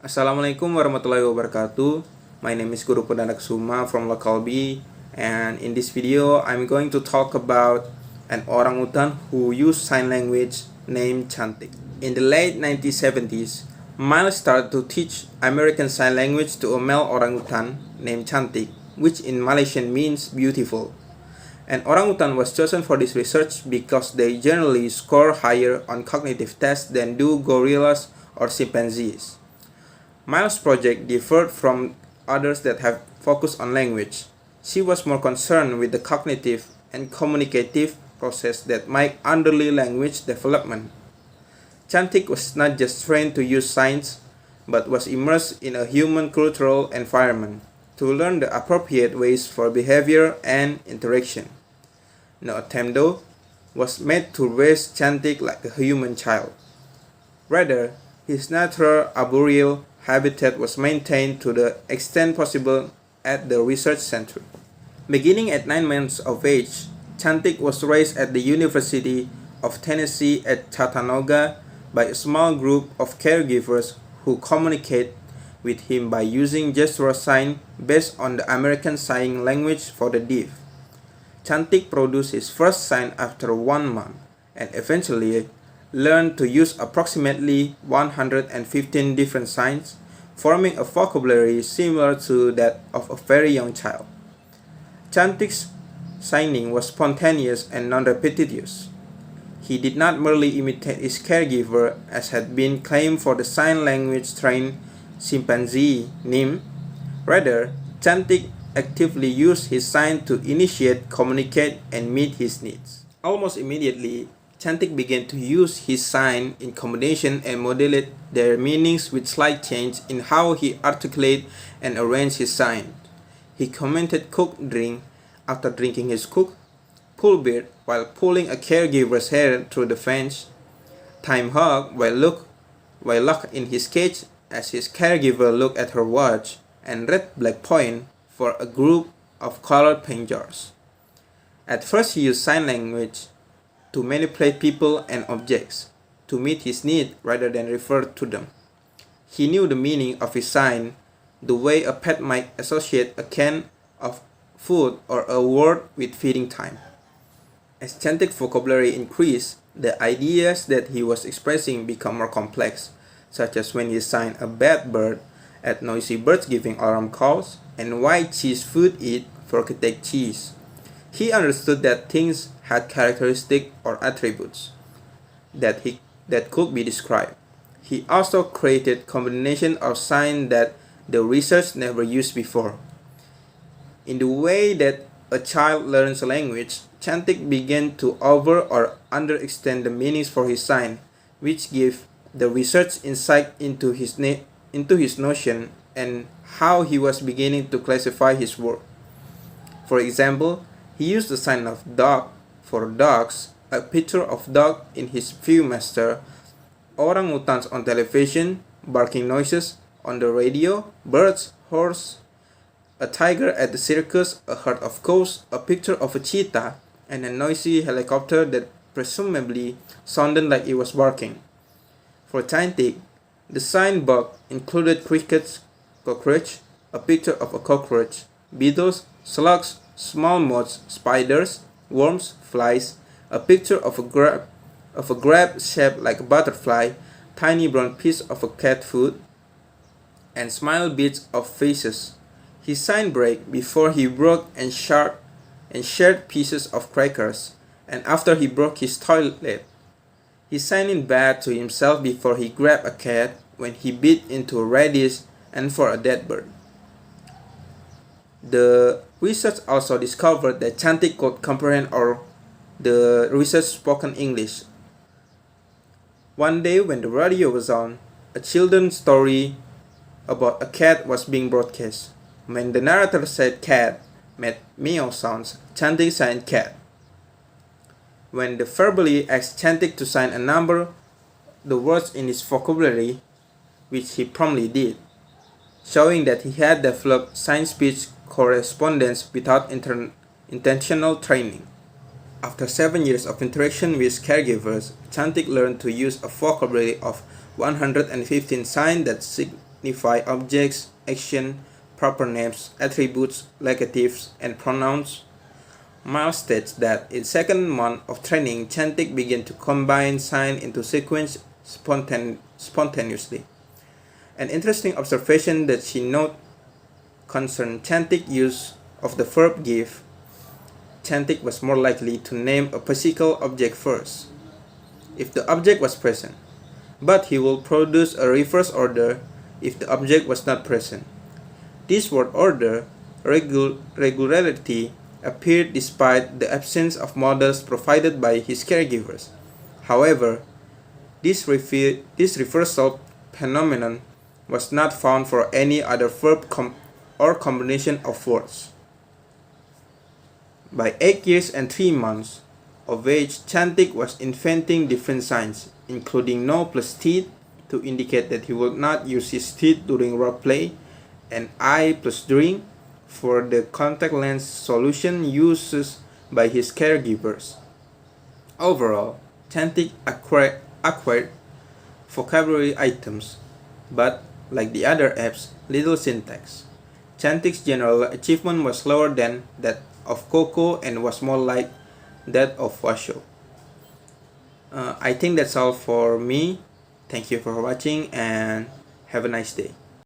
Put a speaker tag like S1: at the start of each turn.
S1: Assalamualaikum warahmatullahi wabarakatuh. My name is Guru Purnakusuma from Lokalbi, and in this video I'm going to talk about an orangutan who used sign language named Cantik. In the late 1970s, Miles started to teach American Sign Language to a male orangutan named Cantik, which in Malaysian means beautiful. An orangutan was chosen for this research because they generally score higher on cognitive tests than do gorillas or chimpanzees. Miles' project differed from others that have focused on language. She was more concerned with the cognitive and communicative process that might underlie language development. Cantik was not just trained to use signs, but was immersed in a human cultural environment to learn the appropriate ways for behavior and interaction. No attempt, though, was made to raise Cantik like a human child. Rather, his natural arboreal habitat was maintained to the extent possible at the research center. Beginning at 9 months of age, Cantik was raised at the University of Tennessee at Chattanooga by a small group of caregivers who communicate with him by using gestural signs based on the American Sign Language for the deaf. Cantik produced his first sign after 1 month and eventually learned to use approximately 115 different signs, forming a vocabulary similar to that of a very young child. Cantik's signing was spontaneous and non-repetitious. He did not merely imitate his caregiver as had been claimed for the sign language trained chimpanzee Nim. Rather, Cantik actively used his sign to initiate, communicate, and meet his needs. Almost immediately, Cantik began to use his sign in combination and modulate their meanings with slight change in how he articulated and arranged his sign. He commented cook drink after drinking his cook, pull beard while pulling a caregiver's hair through the fence, time hug while locked in his cage as his caregiver looked at her watch, and red black point for a group of colored paint jars. At first he used sign language to manipulate people and objects, to meet his need rather than refer to them. He knew the meaning of his sign, the way a pet might associate a can of food or a word with feeding time. As Cantik's vocabulary increased, the ideas that he was expressing became more complex, such as when he signed a bad bird at noisy birds giving alarm calls, and why cheese food eat forget take cheese. He understood that things had characteristics or attributes that could be described. He also created combination of signs that the research never used before. In the way that a child learns a language, Cantik began to over or underextend the meanings for his sign, which gave the research insight into his notion and how he was beginning to classify his work. For example, he used the sign of dog for dogs, a picture of dog in his viewmaster, orangutans on television, barking noises on the radio, birds, horse, a tiger at the circus, a herd of cows, a picture of a cheetah, and a noisy helicopter that presumably sounded like it was barking. For Cantik, the sign book included crickets, cockroach, a picture of a cockroach, beetles, slugs, small moths, spiders, worms, flies, a picture of a grab shaped like a butterfly, tiny brown piece of a cat food, and smile bits of faces. His sign break before he broke and shared pieces of crackers, and after he broke his toilet. He signed in bad to himself before he grabbed a cat, when he bit into a radish, and for a dead bird. The research also discovered that Cantik could comprehend the research spoken English. One day when the radio was on, a children's story about a cat was being broadcast. When the narrator said cat made meow sounds, Cantik signed cat. When they verbally asked Cantik to sign a number, the words in his vocabulary, which he promptly did, showing that he had developed sign-speech correspondence without intentional training. After 7 years of interaction with caregivers, Cantik learned to use a vocabulary of 115 signs that signify objects, action, proper names, attributes, legatives, and pronouns. Miles states that in second month of training, Chantic began to combine sign into sequence spontaneously. An interesting observation that she noted concerned Chantic use of the verb give. Chantic was more likely to name a physical object first, if the object was present, but he will produce a reverse order if the object was not present. This word order, regularity, appeared despite the absence of models provided by his caregivers. However, this reversal phenomenon was not found for any other verb or combination of words. By 8 years and 3 months of age, Chantic was inventing different signs, including no plus teeth to indicate that he would not use his teeth during roleplay, and I plus drink for the contact lens solution used by his caregivers. Overall, Chantic acquired vocabulary items, but like the other apps, little syntax. Chantic's general achievement was lower than that of Coco and was more like that of Washo. I think that's all for me. Thank you for watching and have a nice day.